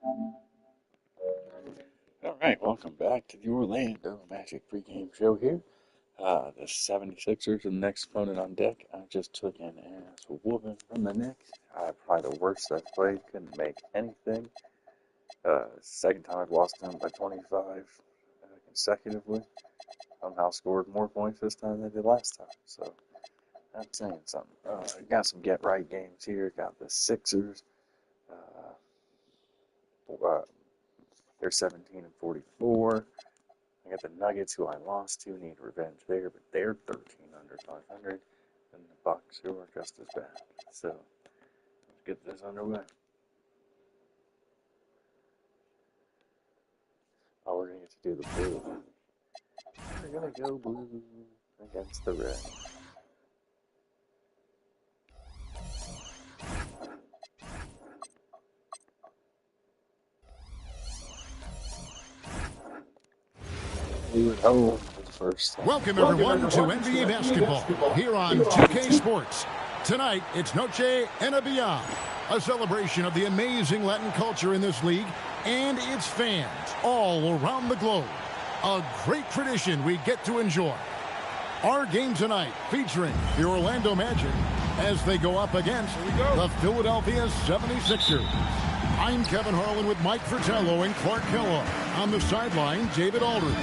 All right, welcome back to the Orlando Magic pregame show here. The 76ers are the next opponent on deck. I just took an ass whooping from the Knicks. Probably the worst I've played. Couldn't make anything. Second time I've lost them by 25 consecutively. Somehow scored more points this time than I did last time. So that's saying something. Got some get-right games here. Got the Sixers. They're 17-44. I got the Nuggets, who I lost to, need revenge there, but they're 13 under 500, and the Bucks, who are just as bad. So let's get this underway. Oh, we're gonna get to do the blue. We're gonna go blue against the red. Welcome everyone to NBA basketball here on 2K Sports. Tonight, it's Noche NBA, a celebration of the amazing Latin culture in this league and its fans all around the globe. A great tradition we get to enjoy. Our game tonight featuring the Orlando Magic as they go up against the Philadelphia 76ers. I'm Kevin Harlan with Mike Fratello and Clark Kellogg. On the sideline, David Aldridge.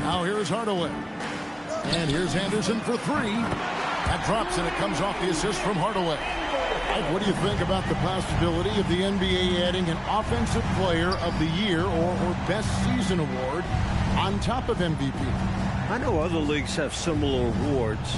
Now here's Hardaway. And here's Anderson for three. That drops and it comes off the assist from Hardaway. Mike, what do you think about the possibility of the NBA adding an Offensive Player of the Year or Best Season award on top of MVP? I know other leagues have similar awards.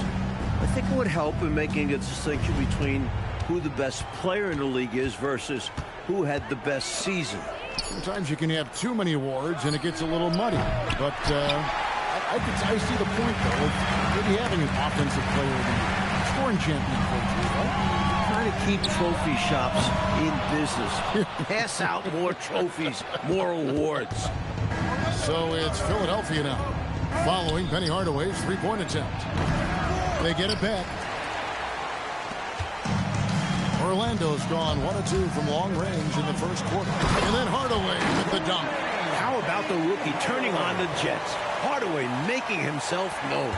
I think it would help in making a distinction between who the best player in the league is versus who had the best season. Sometimes you can have too many awards and it gets a little muddy. But I see the point, though, of maybe having an Offensive Player of the Year. Scoring champion, for example. Trying to keep trophy shops in business. Pass out more trophies, more awards. So it's Philadelphia now, following Penny Hardaway's three-point attempt. They get it back. Orlando's gone 1 of 2 from long range in the first quarter. And then Hardaway with the dunk. How about the rookie turning on the Jets? Hardaway making himself known.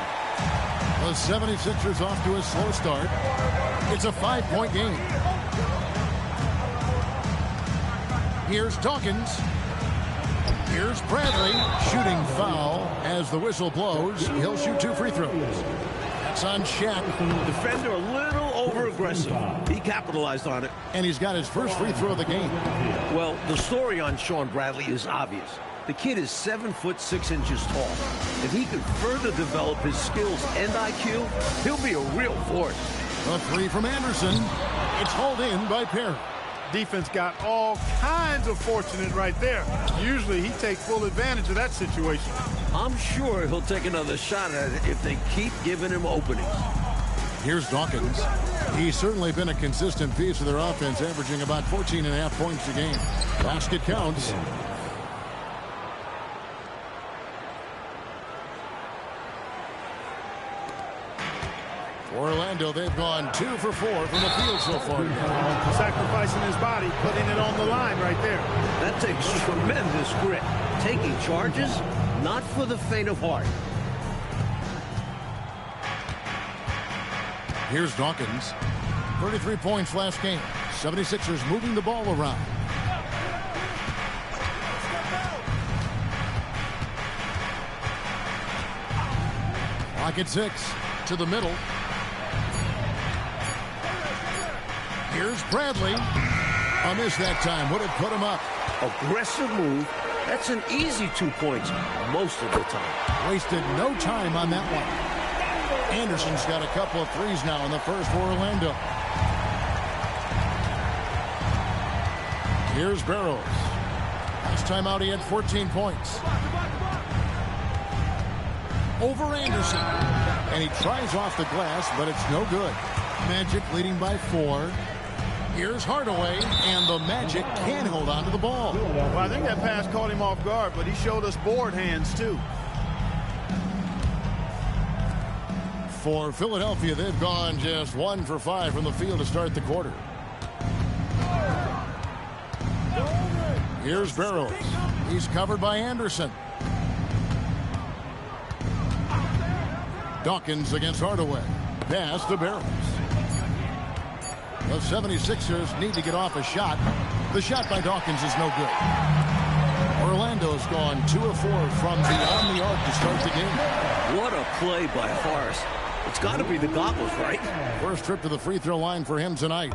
The 76ers off to a slow start. It's a 5-point game. Here's Dawkins. Here's Bradley. Shooting foul as the whistle blows. He'll shoot 2 free throws. That's on Shaq. Defender a little over-aggressive. He capitalized on it. And he's got his first free throw of the game. Well, the story on Sean Bradley is obvious. The kid is 7 foot 6 inches tall. If he could further develop his skills and IQ, he'll be a real force. A three from Anderson. It's hauled in by Perry. Defense got all kinds of fortunate right there. Usually he takes full advantage of that situation. I'm sure he'll take another shot at it if they keep giving him openings. Here's Dawkins. He's certainly been a consistent piece of their offense, averaging about 14.5 points a game. Basket counts. Orlando, they've gone 2 for 4 from the field so far. Sacrificing his body, putting it on the line right there. That takes tremendous grit. Taking charges, not for the faint of heart. Here's Dawkins. 33 points last game. 76ers moving the ball around. Clock at 6. To the middle. Here's Bradley. A miss that time. Would have put him up. Aggressive move. That's an easy 2 points most of the time. Wasted no time on that one. Anderson's got a couple of threes now in the first for Orlando. Here's Barrows. Last time out he had 14 points. Over Anderson. And he tries off the glass, but it's no good. Magic leading by 4. Here's Hardaway, and the Magic can hold on to the ball. Well, I think that pass caught him off guard, but he showed us board hands, too. For Philadelphia, they've gone just 1 for 5 from the field to start the quarter. Here's Barrows. He's covered by Anderson. Dawkins against Hardaway. Pass to Barrows. The 76ers need to get off a shot. The shot by Dawkins is no good. Orlando's gone 2 of 4 from beyond the arc to start the game. What a play by Horace. It's got to be the goggles, right? First trip to the free throw line for him tonight.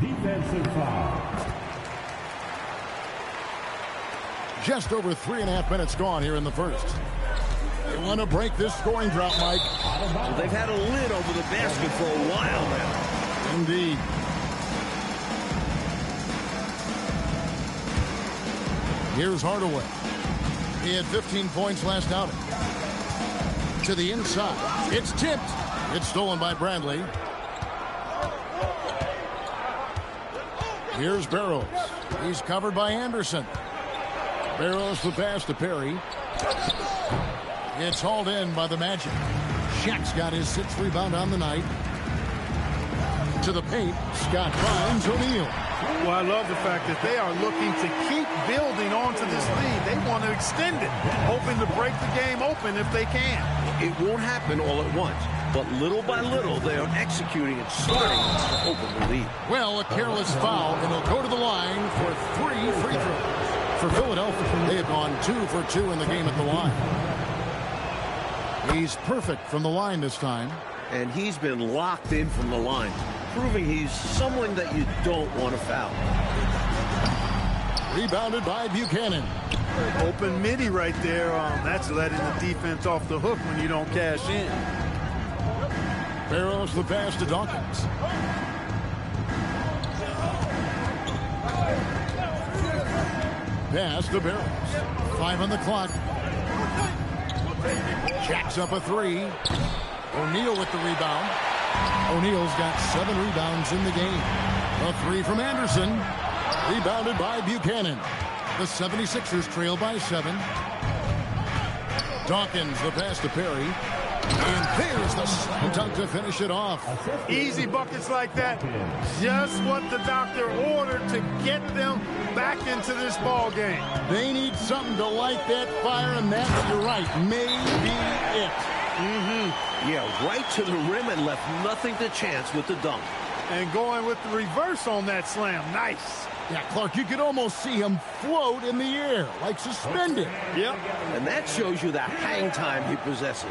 Just over 3.5 minutes gone here in the first. They want to break this scoring drought, Mike. Well, they've had a lid over the basket for a while now. Indeed. Here's Hardaway. He had 15 points last outing. To the inside. It's tipped. It's stolen by Bradley. Here's Barrows. He's covered by Anderson. Barrows the pass to Perry. It's hauled in by the Magic. Shaq's got his 6th rebound on the night. To the paint, Scott finds O'Neal. Well, I love the fact that they are looking to keep building onto this lead. They want to extend it, hoping to break the game open if they can. It won't happen all at once, but little by little, they are executing and starting to open the lead. Well, a careless foul, and he'll go to the line for 3 free throws. For Philadelphia, they have gone 2 for 2 in the game at the line. He's perfect from the line this time. And he's been locked in from the line, proving he's someone that you don't want to foul. Rebounded by Buchanan. Open midi right there. That's letting the defense off the hook when you don't cash in. Barrows the pass to Dawkins. Pass to Barrows. 5 on the clock. Jacks up a 3. O'Neal with the rebound. O'Neal's got 7 rebounds in the game. A 3 from Anderson. Rebounded by Buchanan. The 76ers trail by 7. Dawkins the pass to Perry. And there's the slam dunk to finish it off. Easy buckets like that. Just what the doctor ordered to get them back into this ball game. They need something to light that fire, and that, you're right, may be it. Yeah, right to the rim and left nothing to chance with the dunk. And going with the reverse on that slam. Nice. Yeah, Clark, you could almost see him float in the air, like suspended. Yep. And that shows you the hang time he possesses.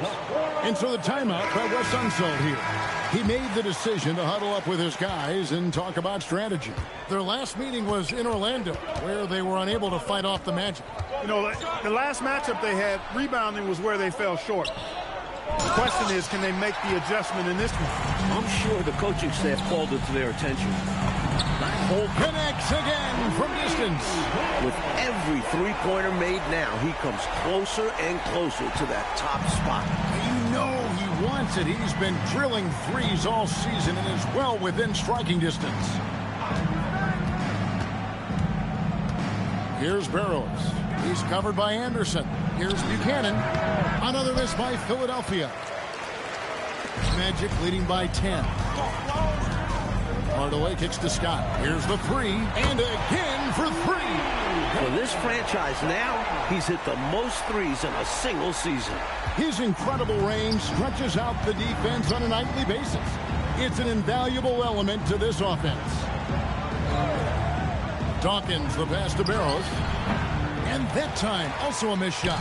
And so the timeout by Wes Unseld here. He made the decision to huddle up with his guys and talk about strategy. Their last meeting was in Orlando, where they were unable to fight off the Magic. You know, the last matchup they had, rebounding was where they fell short. The question is, can they make the adjustment in this one? I'm sure the coaching staff called it to their attention. Hole connects again from distance. With every three-pointer made now, he comes closer and closer to that top spot. You know he wants it. He's been drilling threes all season and is well within striking distance. Here's Barrows. He's covered by Anderson. Here's Buchanan. Another miss by Philadelphia. Magic leading by 10. Hardaway kicks to Scott. Here's the 3. And again for 3. For this franchise now, he's hit the most threes in a single season. His incredible range stretches out the defense on a nightly basis. It's an invaluable element to this offense. Dawkins, the pass to Barrows. And that time, also a missed shot.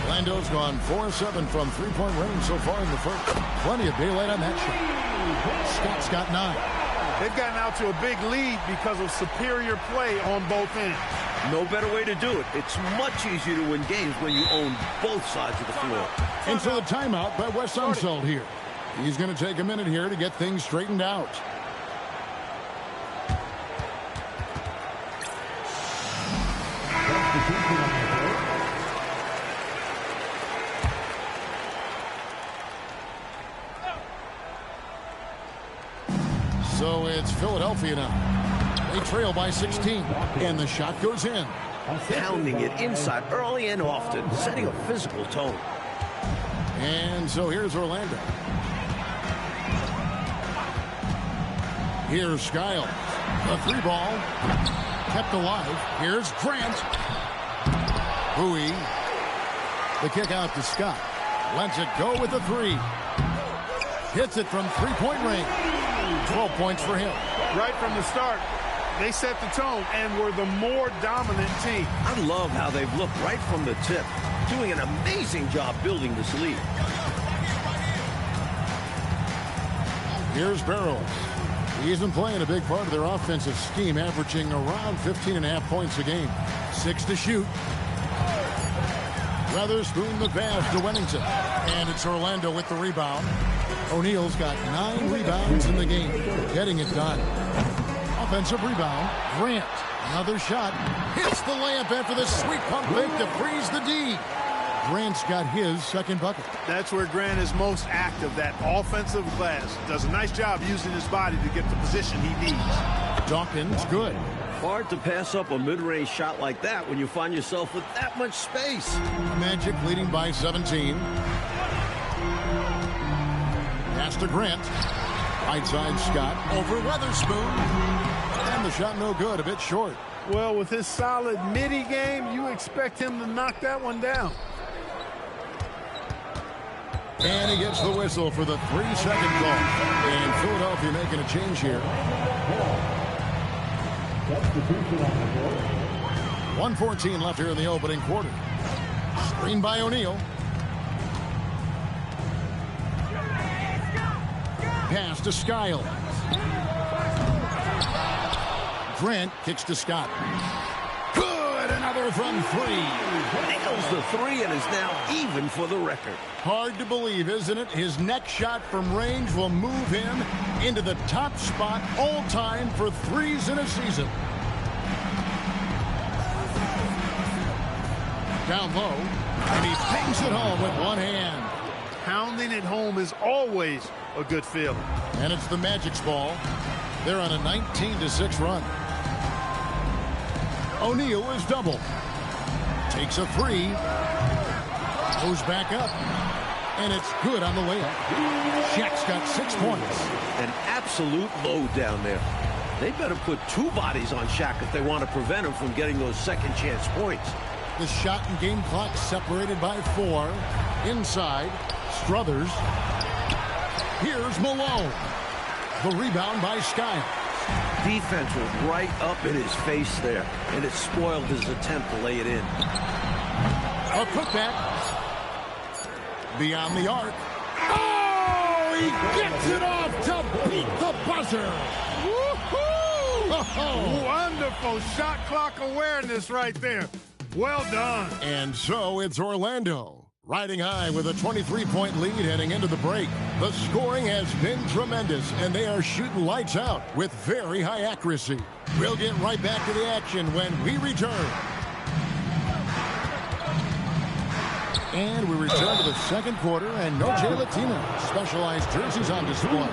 Orlando's gone 4-7 from three-point range so far in the first. Plenty of daylight on that shot. Scott's got 9. They've gotten out to a big lead because of superior play on both ends. No better way to do it. It's much easier to win games when you own both sides of the floor. And so the timeout by Wes Unseld here. He's going to take a minute here to get things straightened out. So it's Philadelphia now. They trail by 16, and the shot goes in. Pounding it inside early and often, setting a physical tone. And so here's Orlando. Here's Skiles. The 3 ball. kept alive. Here's Grant. Bowie. The kick out to Scott. Lets it go with a three. Hits it from three-point range. 12 points for him. Right from the start, they set the tone and were the more dominant team. I love how they've looked right from the tip, doing an amazing job building this lead. Here's Barrows. He's been playing a big part of their offensive scheme, averaging around 15.5 points a game. 6 to shoot. Weatherspoon the pass to Wennington. And it's Orlando with the rebound. O'Neal's got 9 rebounds in the game, getting it done. Offensive rebound. Grant. Another shot. Hits the layup after the sweet pump fake to freeze the D. Grant's got his second bucket. That's where Grant is most active, that offensive glass. Does a nice job using his body to get the position he needs. Dawkins good. Hard to pass up a mid-range shot like that when you find yourself with that much space. Magic leading by 17. Pass to Grant. Right side Scott over Weatherspoon. And the shot no good, a bit short. Well, with his solid midi game, you expect him to knock that one down. And he gets the whistle for the 3-second call. And Philadelphia making a change here. 1:14 left here in the opening quarter. Screen by O'Neal. Pass to Skiles. Grant kicks to Scott. Good! Another from three. Nails the three and is now even for the record. Hard to believe, isn't it? His next shot from range will move him into the top spot all time for threes in a season. Down low, and he pings it home with one hand. Pounding it home is always a good feeling. And it's the Magic's ball. They're on a 19-6 run. O'Neal is double. Takes a three. Goes back up. And it's good on the layup. Shaq's got 6 points. An absolute load down there. They better put 2 bodies on Shaq if they want to prevent him from getting those second chance points. The shot and game clock separated by 4. Inside, Struthers. Here's Malone. The rebound by Skiles. Defense was right up in his face there, and it spoiled his attempt to lay it in. A putback. Beyond the arc. Oh, he gets it off to beat the buzzer. Woo-hoo! Oh. Wonderful shot clock awareness right there. Well done. And so it's Orlando riding high with a 23-point lead heading into the break. The scoring has been tremendous, and they are shooting lights out with very high accuracy. We'll get right back to the action when we return. And we return to the second quarter, and Noche Latina specialized jerseys on display.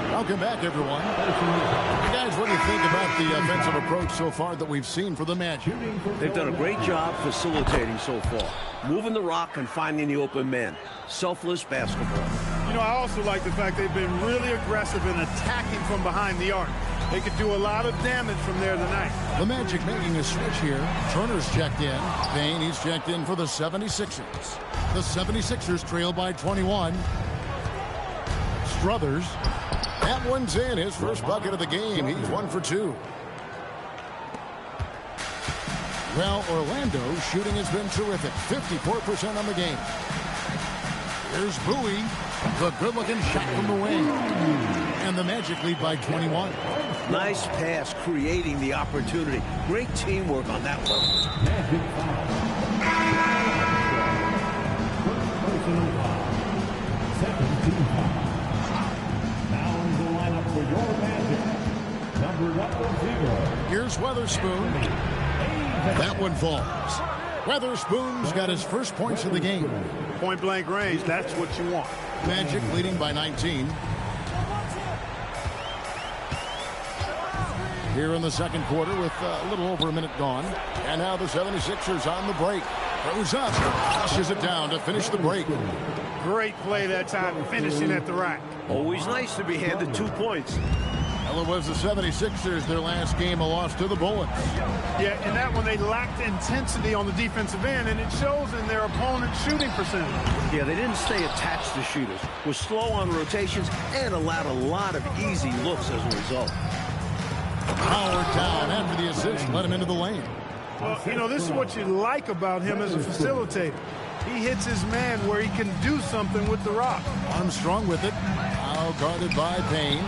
Welcome back, everyone. Hey guys, what do you think about the offensive approach so far that we've seen for the Magic? They've done a great job facilitating so far, moving the rock and finding the open man. Selfless basketball. You know, I also like the fact they've been really aggressive in attacking from behind the arc. They could do a lot of damage from there tonight. The Magic making a switch here. Turner's checked in. Payne, he's checked in for the 76ers. The 76ers trail by 21. Struthers. That one's in. His first bucket of the game. He's 1 for 2. Well, Orlando's shooting has been terrific. 54% on the game. Here's Bowie. The good-looking shot from the wing. And the Magic lead by 21. Nice pass, creating the opportunity. Great teamwork on that one. Now in the lineup for your Magic, number 1 Here's Weatherspoon. That one falls. Weatherspoon's got his first points of the game. Point-blank range, that's what you want. Magic leading by 19. Here in the second quarter with a little over a minute gone. And now the 76ers on the break. Throws up, pushes it down to finish the break. Great play that time, finishing at the rack. Always nice to be handed 2 points. Well, it was the 76ers, their last game, a loss to the Bullets. Yeah, in that one, they lacked intensity on the defensive end, and it shows in their opponent's shooting percentage. Yeah, they didn't stay attached to shooters, were slow on rotations, and allowed a lot of easy looks as a result. Howard down after the assist, let him into the lane. Well, you know, this is what you like about him as a facilitator. He hits his man where he can do something with the rock. Armstrong with it. Now guarded by Payne.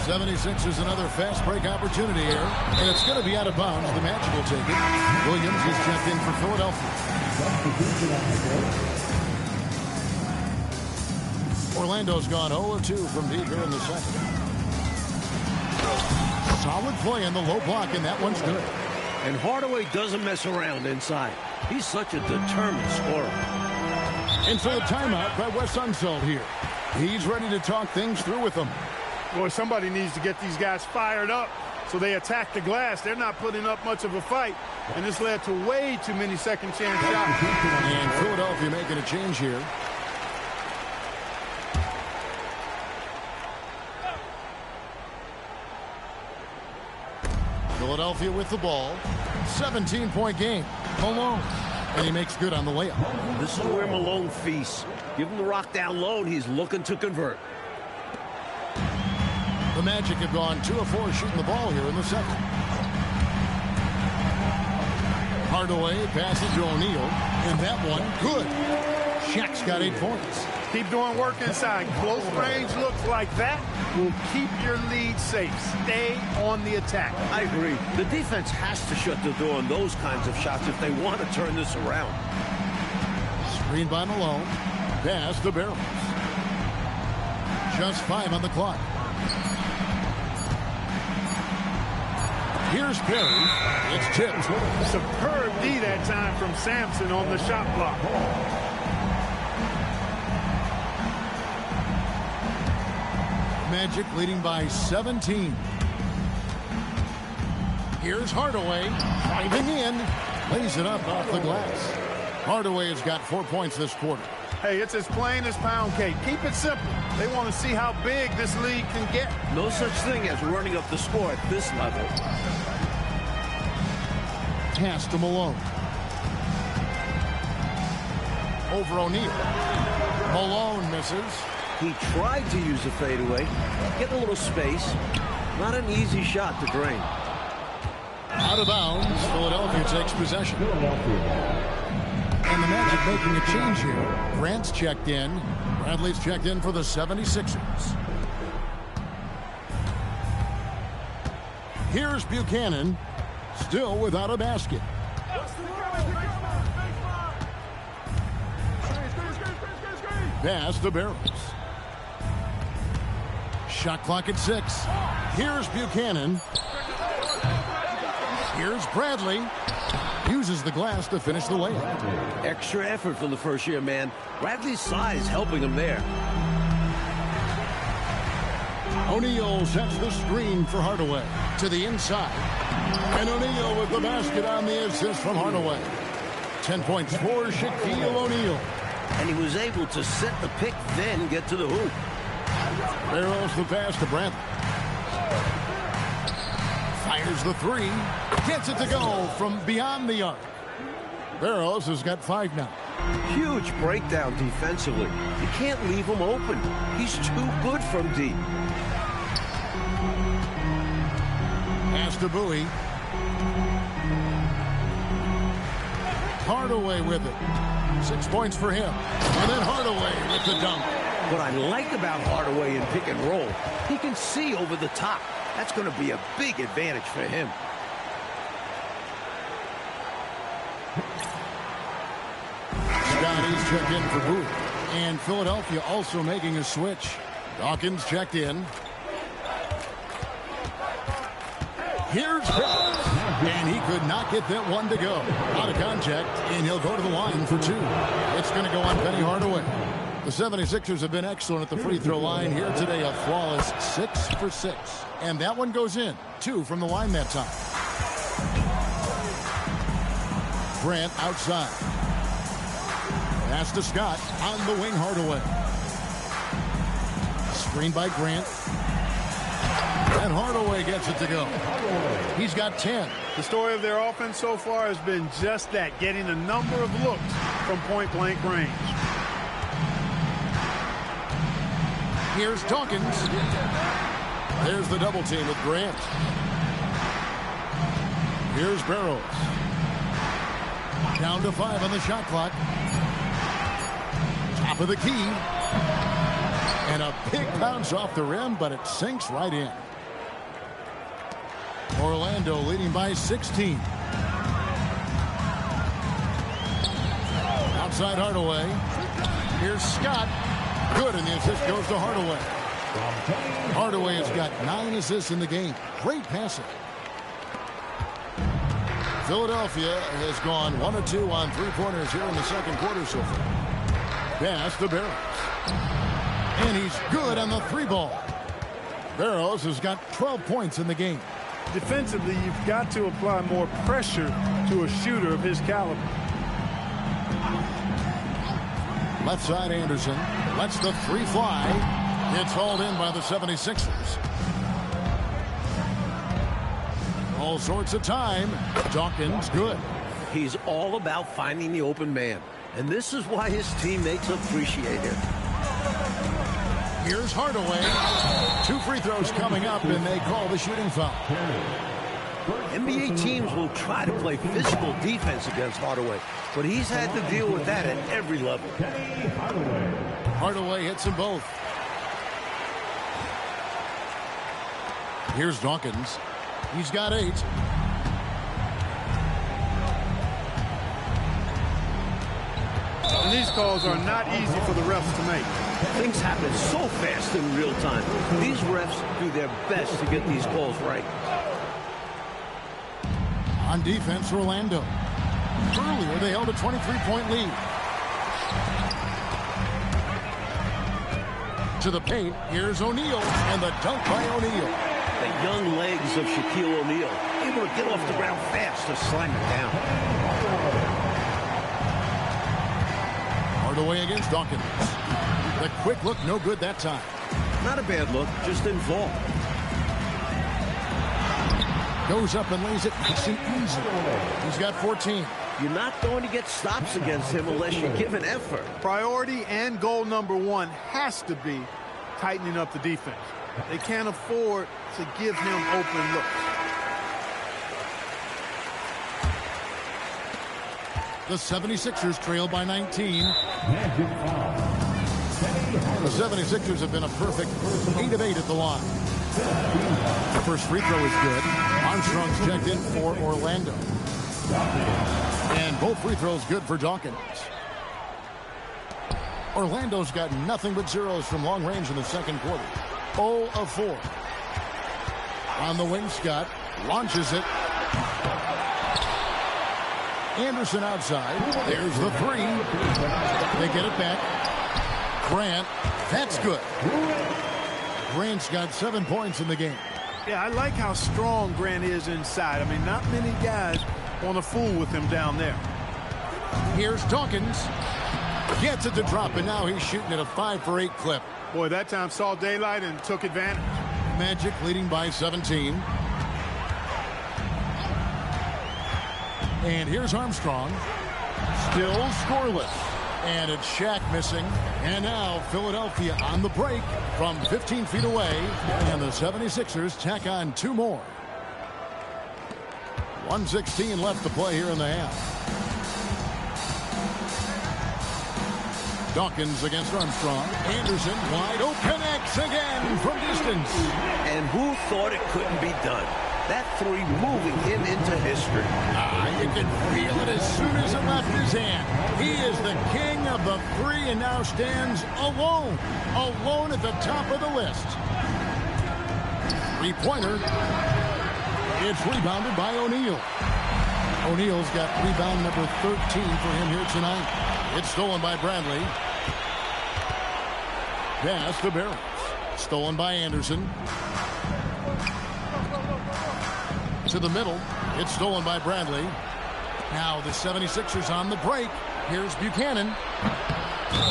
76ers another fast break opportunity here. And it's going to be out of bounds. The Magic will take it. Williams is checked in for Philadelphia. Orlando's gone 0-2 from deep here in the second. Solid play in the low block, and that one's good. And Hardaway doesn't mess around inside. He's such a determined scorer. And so the timeout by Wes Unseld here. He's ready to talk things through with them. Boy, somebody needs to get these guys fired up so they attack the glass. They're not putting up much of a fight, and this led to way too many second chance shots. And Philadelphia making a change here. Philadelphia with the ball. 17-point game. Malone. And he makes good on the layup. This is where Malone feasts. Give him the rock down low, and he's looking to convert. The Magic have gone 2 of 4 shooting the ball here in the second. Hardaway passes to O'Neal, and that one good. Shaq's got 8 points. Keep doing work inside. Close range looks like that will keep your lead safe. Stay on the attack. I agree. The defense has to shut the door on those kinds of shots if they want to turn this around. Screen by Malone. Pass to Barrows. Just 5 on the clock. Here's Perry. It's tipped. Superb D that time from Sampson on the shot block. Magic leading by 17. Here's Hardaway. Driving in. Lays it up off the glass. Hardaway has got 4 points this quarter. Hey, it's as plain as pound cake. Keep it simple. They want to see how big this lead can get. No such thing as running up the score at this level. Pass to Malone. Over O'Neal. Malone misses. He tried to use a fadeaway. Get a little space. Not an easy shot to drain. Out of bounds. Philadelphia takes possession. And the Magic making a change here. Grant's checked in. Bradley's checked in for the 76ers. Here's Buchanan. Still without a basket. Pass to Barrows. Shot clock at 6. Here's Buchanan. Here's Bradley. Uses the glass to finish the layup. Extra effort from the first year man. Bradley's size helping him there. O'Neal sets the screen for Hardaway to the inside. And O'Neal with the basket on the assist from Hardaway. 10 points for Shaquille O'Neal. And he was able to set the pick, then get to the hoop. Barrows the pass to Bradley. Fires the 3. Gets it to go from beyond the arc. Barrows has got 5 now. Huge breakdown defensively. You can't leave him open. He's too good from deep. Pass to Bowie. Hardaway with it. 6 points for him. And then Hardaway with the dunk. What I like about Hardaway in pick and roll, he can see over the top. That's going to be a big advantage for him. Scotty's checked in for Bowie. And Philadelphia also making a switch. Dawkins checked in. Here's Barrows. And he could not get that one to go. Out of contact, and he'll go to the line for 2. It's going to go on Penny Hardaway. The 76ers have been excellent at the free throw line here today. A flawless 6 for 6. And that one goes in. 2 from the line that time. Grant outside. Pass to Scott on the wing. Hardaway. Screen by Grant. And Hardaway gets it to go. He's got 10. The story of their offense so far has been just that, getting a number of looks from point-blank range. Here's Dawkins. There's the double team with Grant. Here's Barrows. Down to 5 on the shot clock. Top of the key. And a big bounce off the rim, but it sinks right in. Orlando leading by 16. Outside Hardaway. Here's Scott. Good, and the assist goes to Hardaway. Hardaway has got 9 assists in the game. Great passing. Philadelphia has gone 1 of 2 on three-pointers here in the second quarter so far. Pass to Barrows. And he's good on the 3-ball. Barrows has got 12 points in the game. Defensively, you've got to apply more pressure to a shooter of his caliber. Left side Anderson lets the 3 fly. It's hauled in by the 76ers. All sorts of time. Dawkins good. He's all about finding the open man. And this is why his teammates appreciate him. Here's Hardaway. 2 free throws coming up, and they call the shooting foul. NBA teams will try to play physical defense against Hardaway, but he's had to deal with that at every level. Hardaway hits them both. Here's Dawkins. He's got 8. And these calls are not easy for the refs to make. Things happen so fast in real time. These refs do their best to get these calls right. On defense, Orlando. Earlier, they held a 23-point lead. To the paint, here's O'Neal, and the dunk by O'Neal. The young legs of Shaquille O'Neal, able to get off the ground fast to slam it down. Hardaway against Dawkins. The quick look, no good that time. Not a bad look, just involved. Goes up and lays it nice and easy. He's got 14. You're not going to get stops against him unless you give an effort. Priority and goal number 1 has to be tightening up the defense. They can't afford to give him open looks. The 76ers trail by 19. The 76ers have been a perfect 8 of 8 at the line. The first free throw is good. Armstrong's checked in for Orlando. And both free throws good for Dawkins. Orlando's got nothing but zeros from long range in the second quarter. 0 of 4. On the wing, Scott launches it. Anderson outside. There's the 3. They get it back. Grant. That's good. Grant's got 7 points in the game. Yeah, I like how strong Grant is inside. I mean, not many guys want to fool with him down there. Here's Dawkins. Gets it to drop, and now he's shooting at a 5 for 8 clip. Boy, that time saw daylight and took advantage. Magic leading by 17. And here's Armstrong. Still scoreless. And it's Shaq missing. And now Philadelphia on the break from 15 feet away. And the 76ers tack on 2 more. 1:16 left to play here in the half. Dawkins against Armstrong. Anderson wide open X again from distance. And who thought it couldn't be done? That 3 moving him into history. You can feel it as soon as it left his hand. He is the king of the 3 and now stands alone. Alone at the top of the list. 3-pointer. It's rebounded by O'Neal. O'Neal's got rebound number 13 for him here tonight. It's stolen by Bradley. Pass to Barrows. Stolen by Anderson. To the middle. It's stolen by Bradley. Now the 76ers on the break. Here's Buchanan.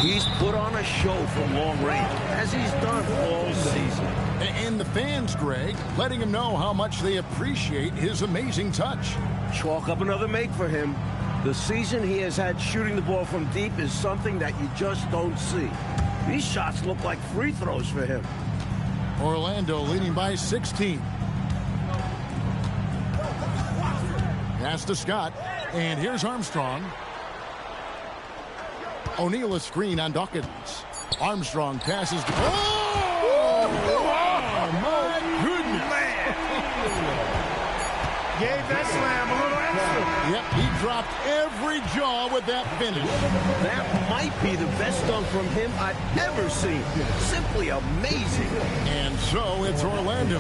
He's put on a show from long range, as he's done all season. And the fans, Greg, letting him know how much they appreciate his amazing touch. Chalk up another make for him. The season he has had shooting the ball from deep is something that you just don't see. These shots look like free throws for him. Orlando leading by 16. Pass to Scott, and here's Armstrong. O'Neal a screen on Dawkins. Armstrong passes. Oh, my goodness. Gave that slam a little extra. Yep, he dropped every jaw with that finish. That might be the best dunk from him I've ever seen. Simply amazing. And so it's Orlando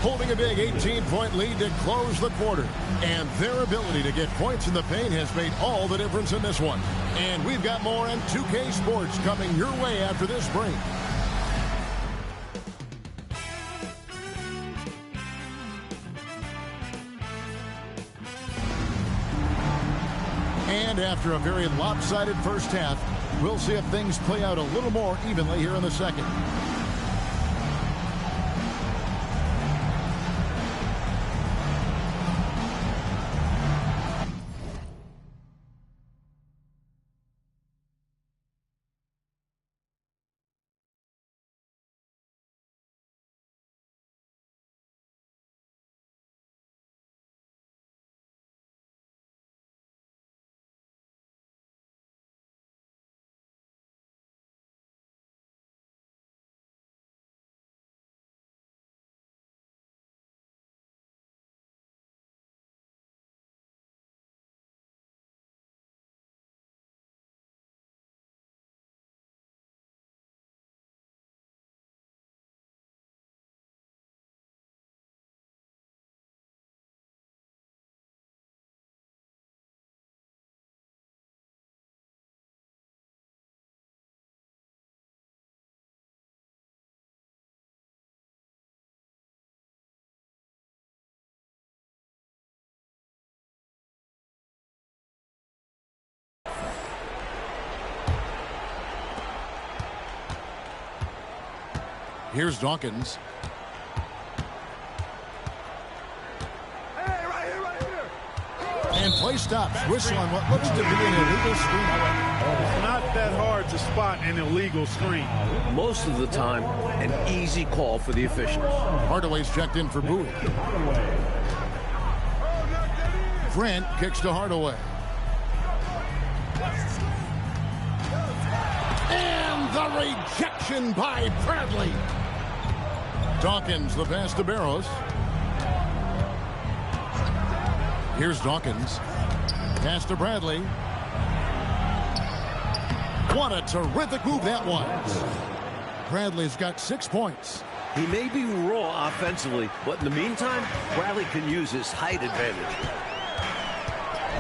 holding a big 18-point lead to close the quarter. And their ability to get points in the paint has made all the difference in this one. And we've got more on 2K Sports coming your way after this break. And after a very lopsided first half, we'll see if things play out a little more evenly here in the second. Here's Dawkins. Hey, right here. And play stops. Whistle on what looks to be an illegal screen. It's not that hard to spot an illegal screen. Most of the time, an easy call for the officials. Hardaway's checked in for Bowie. Grant kicks to Hardaway. And the rejection by Bradley. Dawkins, the pass to Barrows. Here's Dawkins. Pass to Bradley. What a terrific move that was. Bradley's got 6 points. He may be raw offensively, but in the meantime, Bradley can use his height advantage.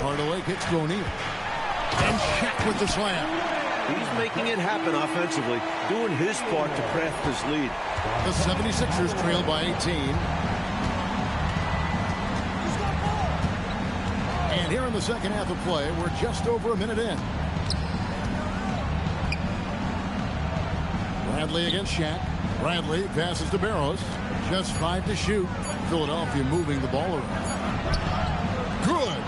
Hardaway kicks to O'Neal. And Shaq with the slam. He's making it happen offensively, doing his part to craft his lead. The 76ers trail by 18. And here in the second half of play, we're just over a minute in. Bradley against Shaq. Bradley passes to Barrows. Just 5 to shoot. Philadelphia moving the ball around. Good.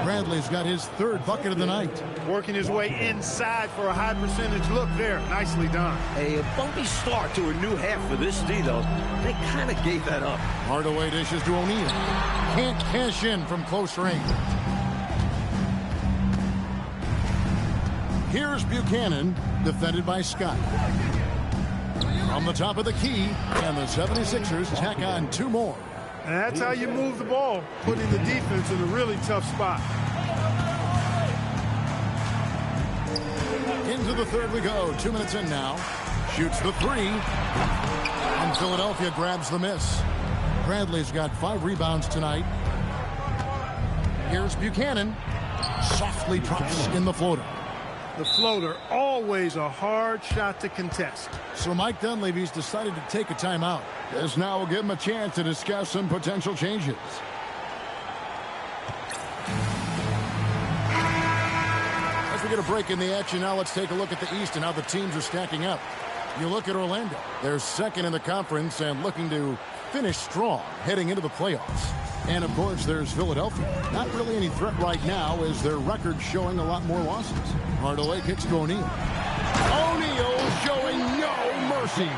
Bradley's got his 3rd bucket of the night. Working his way inside for a high percentage look there. Nicely done. A bumpy start to a new half for this D, though. They kind of gave that up. Hardaway dishes to O'Neal. Can't cash in from close range. Here's Buchanan, defended by Scott. From the top of the key, and the 76ers tack on 2 more. And that's how you move the ball, putting the defense in a really tough spot. Into the 3rd we go. 2 minutes in now. Shoots the 3. And Philadelphia grabs the miss. Bradley's got 5 rebounds tonight. Here's Buchanan. Softly drops in the floater. The floater, always a hard shot to contest. So Mike Dunleavy's decided to take a timeout. This now will give him a chance to discuss some potential changes. As we get get a break in the action. Now let's take a look at the East and how the teams are stacking up. You look at Orlando. They're second in the conference and looking to finish strong heading into the playoffs. And, of course, there's Philadelphia. Not really any threat right now as their record showing a lot more losses. Hardaway kicks to O'Neal. O'Neal showing no mercy.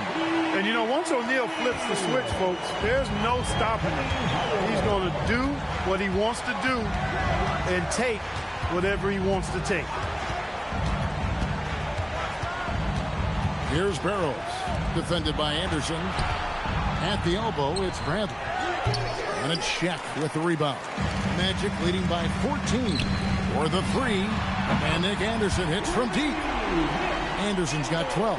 And, you know, once O'Neal flips the switch, folks, there's no stopping him. He's going to do what he wants to do and take whatever he wants to take. Here's Barrows, defended by Anderson. At the elbow, it's Bradley. And it's Shaq with the rebound. Magic leading by 14 for the three. And Nick Anderson hits from deep. Anderson's got 12.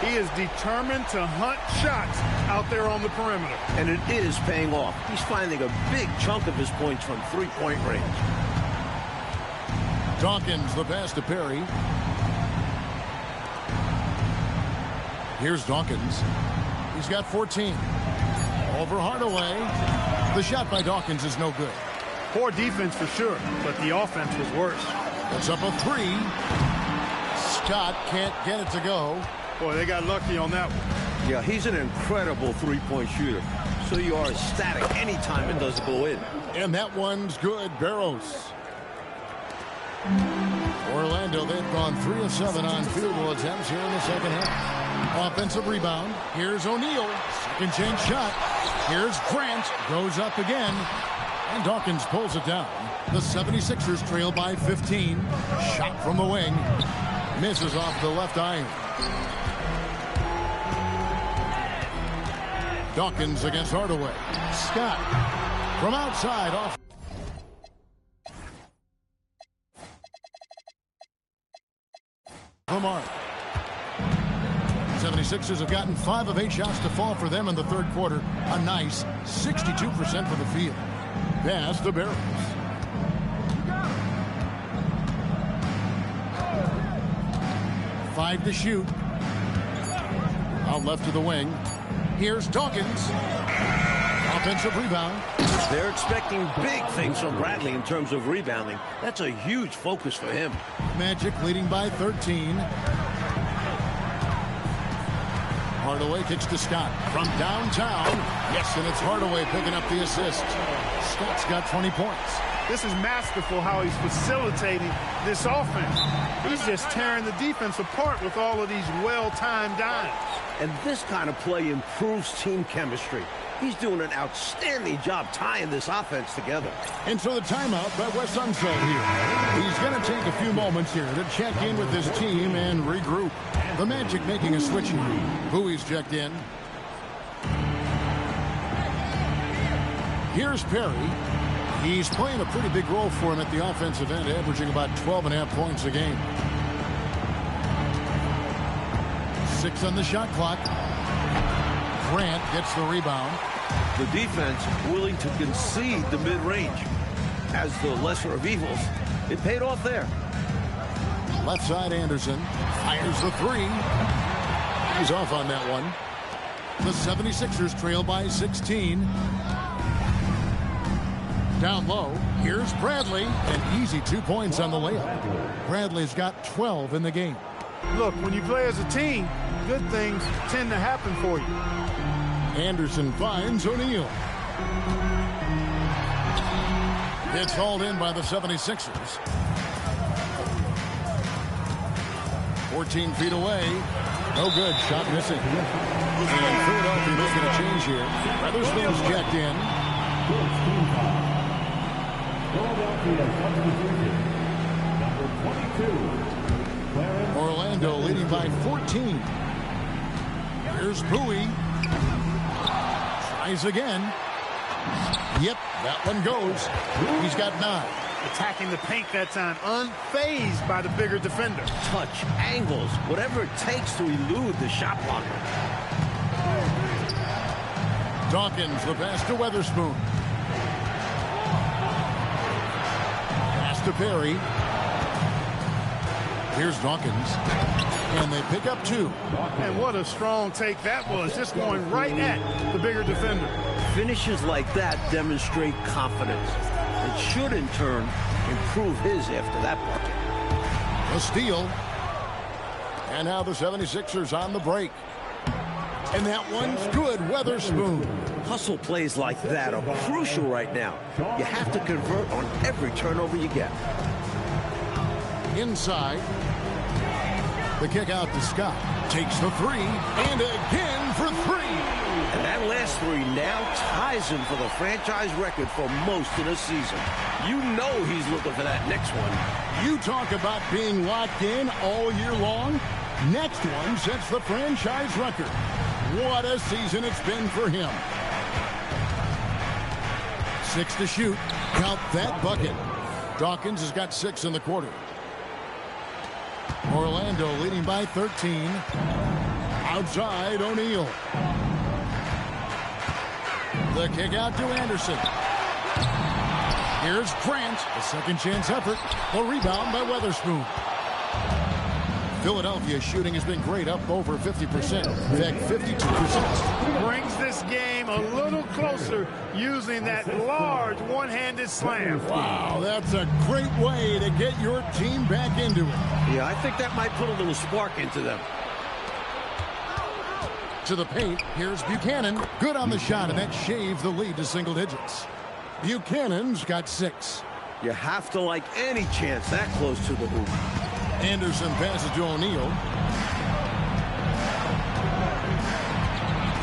He is determined to hunt shots out there on the perimeter. And it is paying off. He's finding a big chunk of his points from three-point range. Dawkins, the pass to Perry. Here's Dawkins. He's got 14. Over Hardaway. The shot by Dawkins is no good. Poor defense for sure, but the offense was worse. It's up a three. Scott can't get it to go. Boy, they got lucky on that one. Yeah, he's an incredible three-point shooter. So you are ecstatic anytime it doesn't go in. And that one's good. Barrows. Orlando, they've gone 3 of 7 on field goal attempts here in the second half. Offensive rebound. Here's O'Neal. Second chance shot. Here's Grant. Goes up again. And Dawkins pulls it down. The 76ers trail by 15. Shot from the wing. Misses off the left iron. Dawkins against Hardaway. Scott from outside off. Lamar. 76ers have gotten 5 of 8 shots to fall for them in the third quarter. A nice 62% for the field. Pass to Barrows. Five to shoot. Out left to the wing. Here's Dawkins. Offensive rebound. They're expecting big things from Bradley in terms of rebounding. That's a huge focus for him. Magic leading by 13. Hardaway kicks to Scott from downtown. Yes, and it's Hardaway picking up the assist. Scott's got 20 points. This is masterful how he's facilitating this offense. He's just tearing the defense apart with all of these well-timed dimes. And this kind of play improves team chemistry. He's doing an outstanding job tying this offense together. And so the timeout by Wes Unseld here. He's going to take a few moments here to check in with his team and regroup. The Magic making a switch here. Bowie's checked in. Here's Perry. He's playing a pretty big role for him at the offensive end, averaging about 12.5 points a game. 6 on the shot clock. Grant gets the rebound. The defense willing to concede the mid-range. As the lesser of evils, it paid off there. Left side, Anderson fires the three. He's off on that one. The 76ers trail by 16. Down low, here's Bradley. An easy 2 points on the layup. Bradley's got 12 in the game. Look, when you play as a team, good things tend to happen for you. Anderson finds O'Neal. It's hauled in by the 76ers. 14 feet away. No good. Shot missing. And Philadelphia making a change here. Weatherspoon's checked in. Orlando leading by 14. Here's Bowie. Tries again. Yep, that one goes. He's got 9. Attacking the paint that time, unfazed by the bigger defender. Touch, angles, whatever it takes to elude the shot blocker. Dawkins, the pass to Weatherspoon. Pass to Perry. Here's Dawkins. And they pick up 2. And what a strong take that was, just going right at the bigger defender. Finishes like that demonstrate confidence. It should, in turn, improve his after that bucket. A steal. And now the 76ers on the break. And that one's good, Weatherspoon. Hustle plays like that are crucial right now. You have to convert on every turnover you get. Inside. The kick out to Scott. Takes the three. And again for three. And that last three now ties him for the franchise record for most of the season. You know he's looking for that next one. You talk about being locked in all year long. Next one sets the franchise record. What a season it's been for him. 6 to shoot. Count that bucket. Dawkins has got 6 in the quarter. Orlando leading by 13. Outside, O'Neal. The kick out to Anderson. Here's Grant. A second chance effort. A rebound by Weatherspoon. Philadelphia shooting has been great, up over 50%. In fact, 52%. Brings this game a little closer using that large one-handed slam. Wow, that's a great way to get your team back into it. Yeah, I think that might put a little spark into them. To the paint, here's Buchanan. Good on the shot, and that shaved the lead to single digits. Buchanan's got 6. You have to like any chance that close to the hoop. Anderson passes to O'Neal.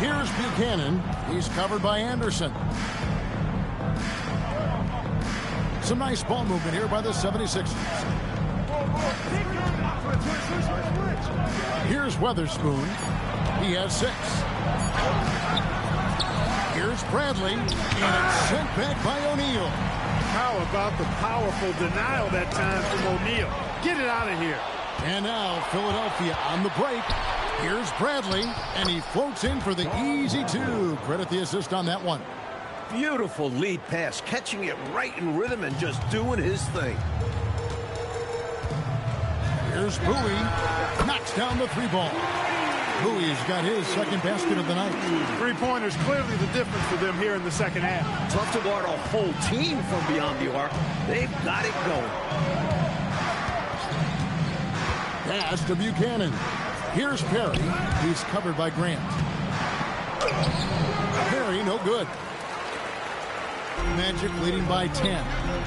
Here's Buchanan. He's covered by Anderson. Some nice ball movement here by the 76ers. Here's Weatherspoon. He has 6. Here's Bradley. And it's sent back by O'Neal. How about the powerful denial that time from O'Neal? Get it out of here. And now Philadelphia on the break. Here's Bradley, and he floats in for the easy 2. Credit the assist on that one. Beautiful lead pass, catching it right in rhythm and just doing his thing. Here's Bowie. Knocks down the 3 ball. Bowie's got his second basket of the night. 3-pointers clearly the difference for them here in the second half. Tough to guard a whole team from beyond the arc. They've got it going. Pass to Buchanan. Here's Perry. He's covered by Grant. Perry, no good. Magic leading by 10.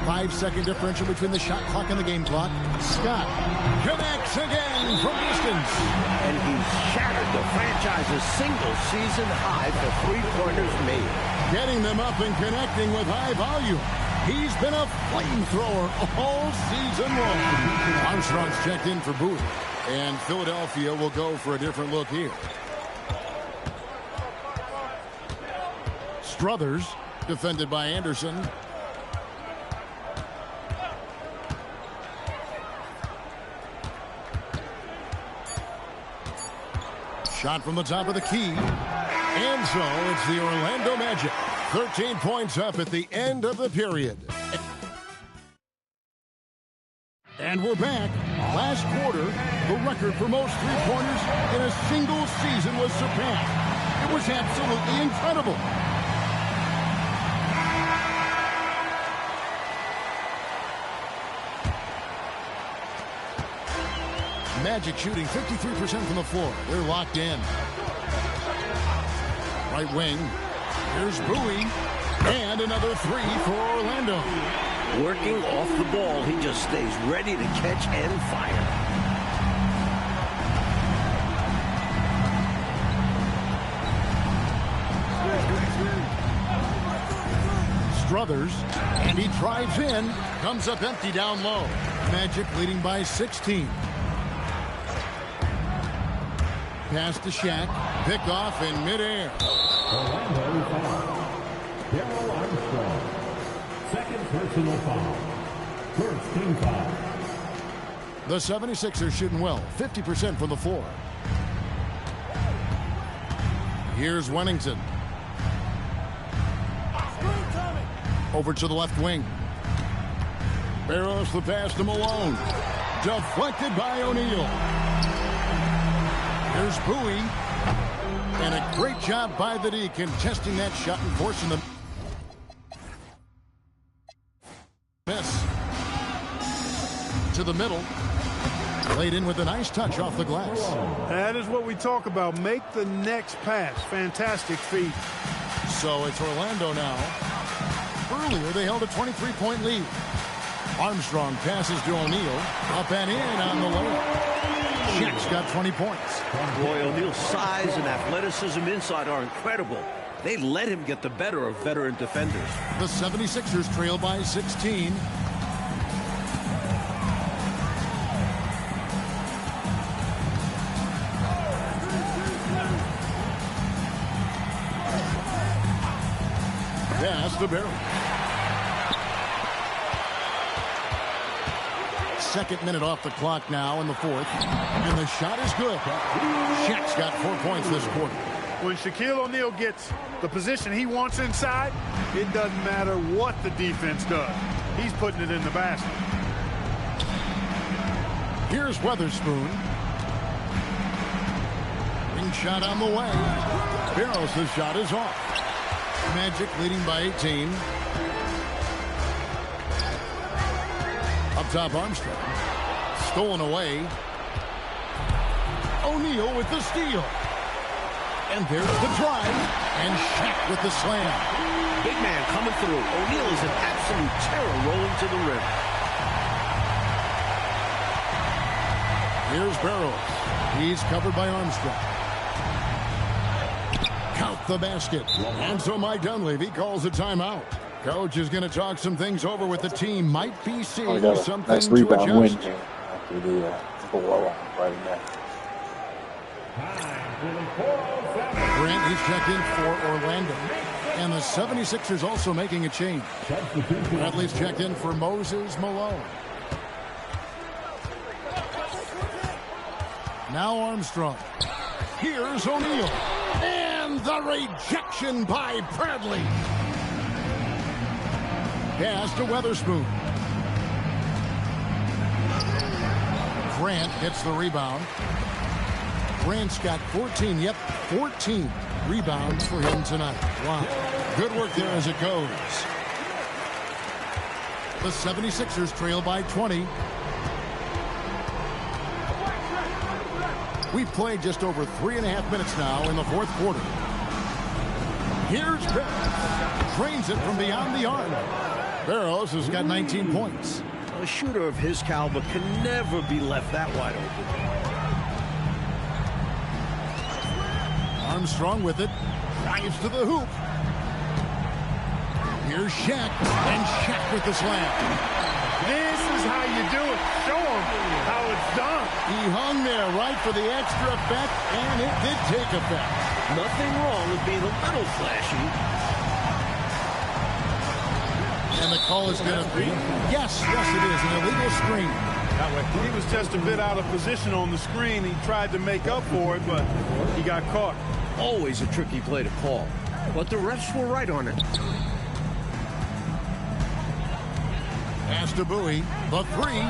5-second differential between the shot clock and the game clock. Scott connects again from distance. And he's shattered the franchise's single-season high for 3-pointers made. Getting them up and connecting with high volume. He's been a flamethrower all season long. Armstrong's checked in for Bowie. And Philadelphia will go for a different look here. Struthers, defended by Anderson. Shot from the top of the key. And so it's the Orlando Magic. 13 points up at the end of the period. And we're back. Last quarter, the record for most 3-pointers in a single season was surpassed. It was absolutely incredible. Magic shooting 53% from the floor. They're locked in. Right wing. Here's Bowie. And another 3 for Orlando. Working off the ball, he just stays ready to catch and fire. Struthers, and he drives in. Comes up empty down low. Magic leading by 16. Pass to Shaq. Pick off in midair. Orlando foul. Darryl Armstrong. Second personal foul. First team foul. The 76ers shooting well. 50% from the floor. Here's Wennington. Over to the left wing. Barrows the pass to Malone. Deflected by O'Neal. Here's Bowie. And a great job by the D contesting that shot and forcing them. Miss. To the middle. Laid in with a nice touch off the glass. That is what we talk about. Make the next pass. Fantastic feed. So it's Orlando now. Earlier, they held a 23-point lead. Armstrong passes to O'Neal. Up and in on the layup. Shaq's got 20 points. Boy, O'Neal's size and athleticism inside are incredible. They let him get the better of veteran defenders. The 76ers trail by 16. Pass to Barrow. Second minute off the clock now in the fourth. And the shot is good. Shaq's got 4 points this quarter. When Shaquille O'Neal gets the position he wants inside, it doesn't matter what the defense does. He's putting it in the basket. Here's Weatherspoon. Ring shot on the way. Barrows' shot is off. Magic leading by 18. Up top, Armstrong. Stolen away. O'Neal with the steal. And there's the drive. And Shaq with the slam. Big man coming through. O'Neal is an absolute terror rolling to the rim. Here's Barrows. He's covered by Armstrong. Count the basket. And so Mike Dunleavy calls a timeout. Coach is going to talk some things over with the team. Might be seeing something nice to rebound win adjust. here after the blowout right now. Grant, he's checked in for Orlando. And the 76ers also making a change. Bradley's checked in for Moses Malone. Now Armstrong. Here's O'Neal. And the rejection by Bradley. Pass to Weatherspoon. Grant gets the rebound. Grant's got 14. Yep, 14 rebounds for him tonight. Wow. Good work there as it goes. The 76ers trail by 20. We've played just over 3.5 minutes now in the fourth quarter. Here's Barrows. Drains it from beyond the arc. Barrows has got 19 points. A shooter of his caliber can never be left that wide open. Armstrong with it. Drives to the hoop. Here's Shaq. And Shaq with the slam. This is how you do it. Show him how it's done. He hung there right for the extra effect, and it did take effect. Nothing wrong with being a little flashy. And the call is going to be, yes, it is, an illegal screen. He was just a bit out of position on the screen. He tried to make up for it, but he got caught. Always a tricky play to call. But the refs were right on it. Pass to Bowie. The three.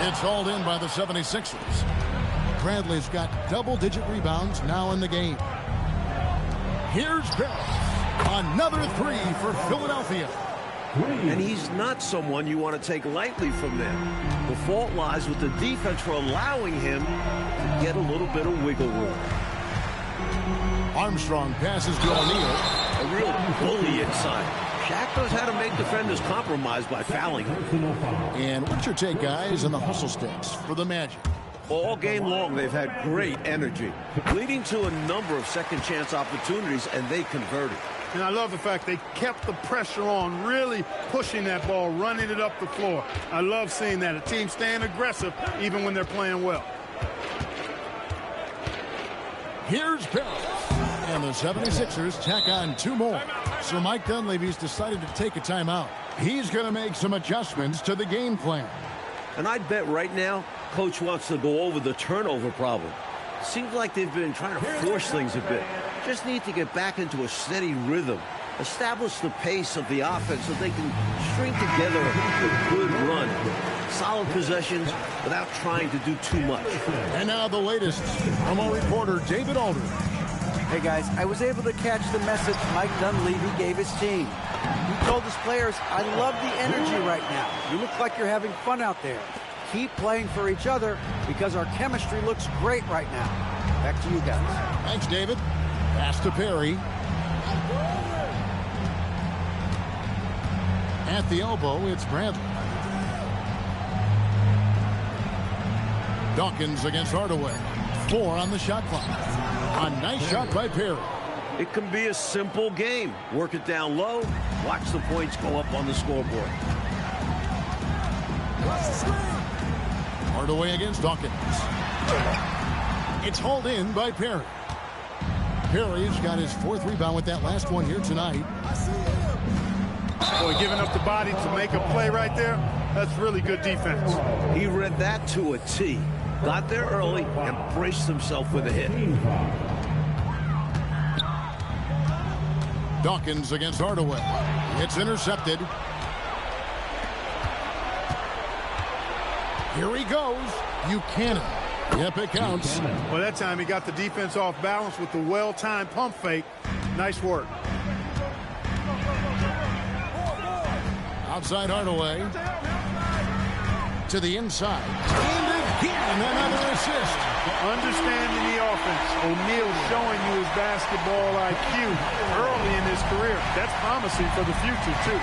It's hauled in by the 76ers. Bradley's got double-digit rebounds now in the game. Here's Barrows. Another three for Philadelphia. And he's not someone you want to take lightly from them. The fault lies with the defense for allowing him to get a little bit of wiggle room. Armstrong passes to O'Neal. A real bully inside. Shaq knows how to make defenders compromise by fouling him. And what's your take, guys, on the hustle sticks for the Magic? All game long, they've had great energy, leading to a number of second-chance opportunities, and they converted. And I love the fact they kept the pressure on, really pushing that ball, running it up the floor. I love seeing that. A team staying aggressive even when they're playing well. Here's Barrows. And the 76ers tack on two more. So Mike Dunleavy's decided to take a timeout. He's going to make some adjustments to the game plan. And I bet right now, Coach wants to go over the turnover problem. Seems like they've been trying to force things a bit. Just need to get back into a steady rhythm. Establish the pace of the offense so they can string together a good run. Solid possessions without trying to do too much. And now the latest from our reporter, David Aldridge. Hey guys, I was able to catch the message Mike Dunleavy gave his team. He told his players, I love the energy right now. You look like you're having fun out there. keep playing for each other because our chemistry looks great right now. Back to you guys. Thanks, David. Pass to Perry. At the elbow, it's Bradley. Dawkins against Hardaway. 4 on the shot clock. A nice shot by Perry. It can be a simple game. Work it down low. Watch the points go up on the scoreboard. Hardaway against Dawkins. It's hauled in by Perry. Perry's got his 4th rebound with that last one here tonight. Boy, giving up the body to make a play right there, that's really good defense. He read that to a T. Got there early and braced himself with a hit. Dawkins against Hardaway. It's intercepted. Here he goes. Buchanan. Yep, it counts. Well, that time he got the defense off balance with the well-timed pump fake. Nice work. Outside Hardaway. To the inside. And again, another assist. Understanding the offense. O'Neal showing you his basketball IQ early in his career. That's promising for the future, too.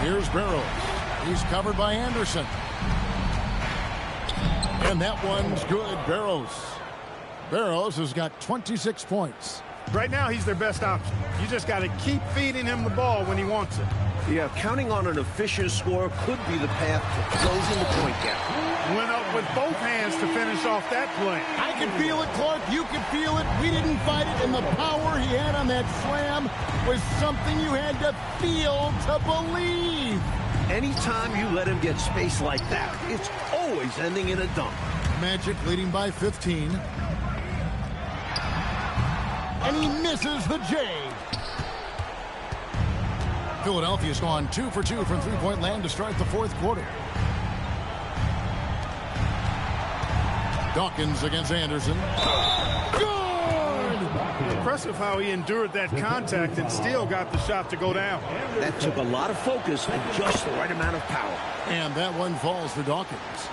Here's Barrows. He's covered by Anderson. And that one's good. Barrows has got 26 points. Right now, he's their best option. You just got to keep feeding him the ball when he wants it. Yeah, counting on an efficient score could be the path to closing the point gap. Went up with both hands to finish off that play. I can feel it, Clark. You can feel it. We didn't fight it, and the power he had on that slam was something you had to feel to believe. Anytime you let him get space like that, it's always ending in a dunk. Magic leading by 15. And he misses the J. Philadelphia's gone 2 for 2 from three-point land to start the 4th quarter. Dawkins against Anderson. Good! Impressive how he endured that contact and still got the shot to go down. That took a lot of focus and just the right amount of power. And that one falls for Dawkins.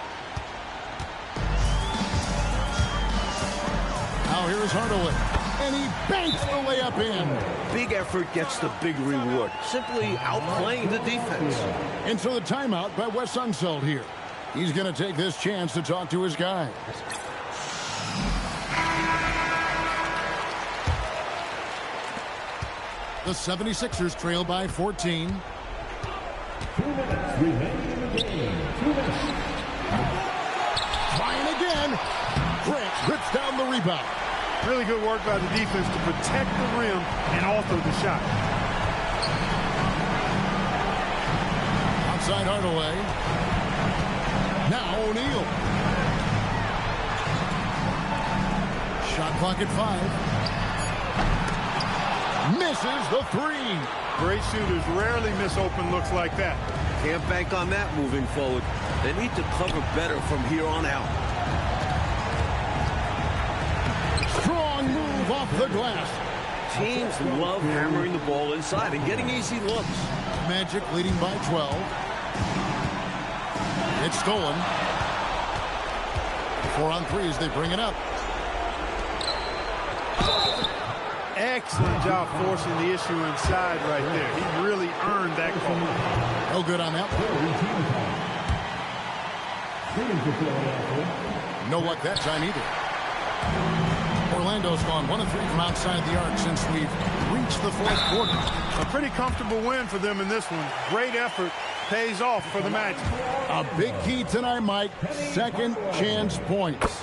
Now here's Hardaway. And he banks the layup in. Big effort gets the big reward. Simply outplaying the defense. And so the timeout by Wes Unseld here. He's going to take this chance to talk to his guys. The 76ers trail by 14. 2 minutes remaining in the game. 2 minutes. Trying again. Grant grips down the rebound. Really good work by the defense to protect the rim and also the shot. Outside Hardaway. Now O'Neal. Shot clock at 5. Misses the 3. Great shooters rarely miss open looks like that. Can't bank on that moving forward. They need to cover better from here on out. Strong move off the glass. Teams love hammering the ball inside and getting easy looks. Magic leading by 12. It's stolen. 4 on 3 as they bring it up. Excellent job forcing the issue inside right there. He really earned that call. No good on that one. No luck that time either. Orlando's gone 1 of 3 from outside the arc since we've reached the 4th quarter. A pretty comfortable win for them in this one. Great effort pays off for the Magic. A big key tonight, Mike. Second chance points.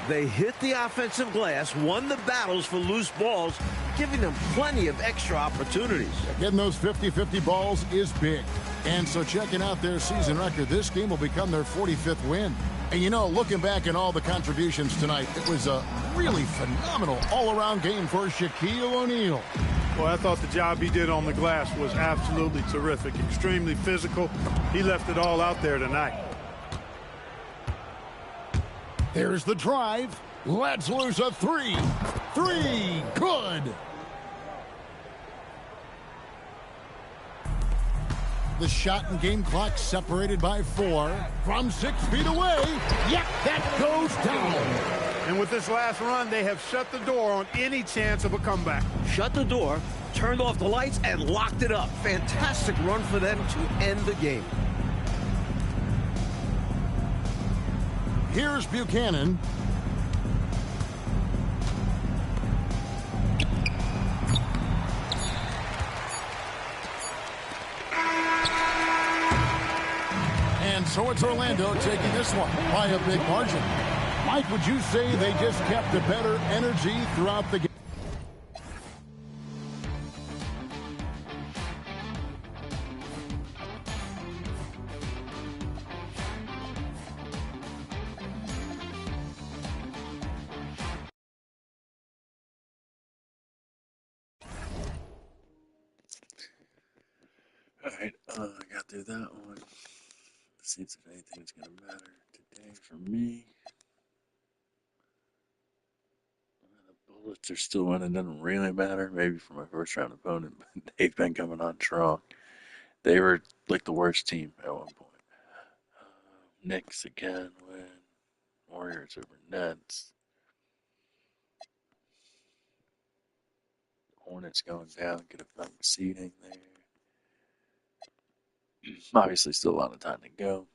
They hit the offensive glass, won the battles for loose balls, giving them plenty of extra opportunities. Getting those 50-50 balls is big. And so checking out their season record, this game will become their 45th win. And you know, looking back at all the contributions tonight, it was a really phenomenal all-around game for Shaquille O'Neal. Well, I thought the job he did on the glass was absolutely terrific. Extremely physical. He left it all out there tonight. There's the drive. Let's lose a 3. 3. Good. The shot and game clock separated by 4 from 6 feet away. Yep, that goes down. And with this last run, they have shut the door on any chance of a comeback. Shut the door, turned off the lights, and locked it up. Fantastic run for them to end the game. Here's Buchanan. And so it's Orlando taking this one by a big margin. Mike, would you say they just kept a better energy throughout the game? Alright, I got through that one. Let's see if there's anything that's going to matter today for me. The Bullets are still winning. Doesn't really matter. Maybe for my first round opponent, but they've been coming on strong. They were like the worst team at one point. Knicks again win. Warriors over Nets. Hornets going down. Get a better seeding there. Obviously, still a lot of time to go.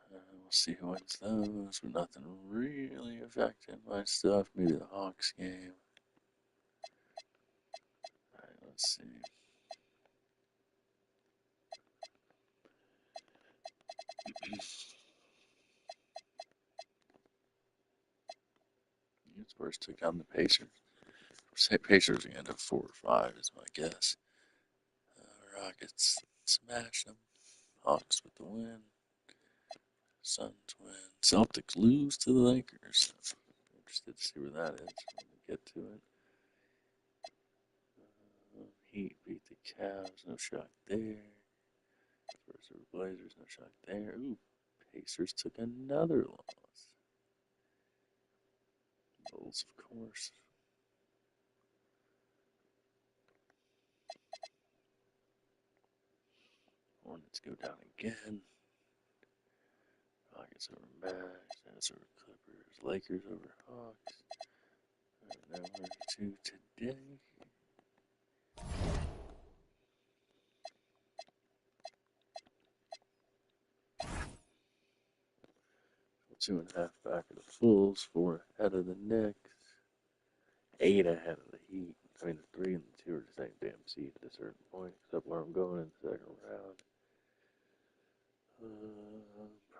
We'll see who wins those, but nothing really affecting my stuff. Maybe the Hawks game. Alright, let's see. Spurs took down the Pacers. Pacers are going to 4 or 5 is my guess. Rockets smash them. Hawks with the win. Suns win. Celtics lose to the Lakers. I'm interested to see where that is when we get to it. Heat beat the Cavs. No shock there. Spurs over Blazers. No shock there. Ooh, Pacers took another loss. Bulls, of course. Hornets go down again. Rockets over Mags. Nets over Clippers. Lakers over Hawks. Now we're to today. 2.5 back of the Bulls, 4 ahead of the Knicks, 8 ahead of the Heat. I mean, the 3 and the 2 are the same damn seed at a certain point, except where I'm going in the second round.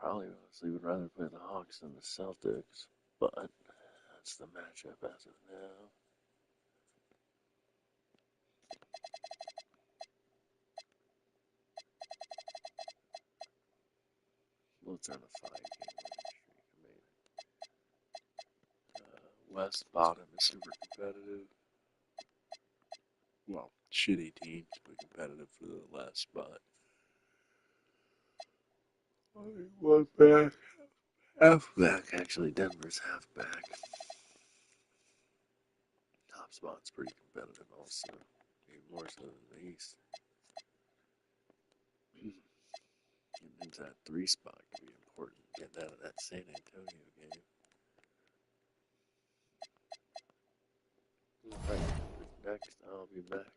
Probably honestly would rather play the Hawks than the Celtics, but that's the matchup as of now. Let's on a 5-game winning streak. West bottom is super competitive. Well, shitty teams, but competitive for the last spot. One back. Half back, actually. Denver's half back. Top spot's pretty competitive, also. Even more so than the East. And into that 3 spot could be important. Getting out of that San Antonio game. Alright, next, I'll be back.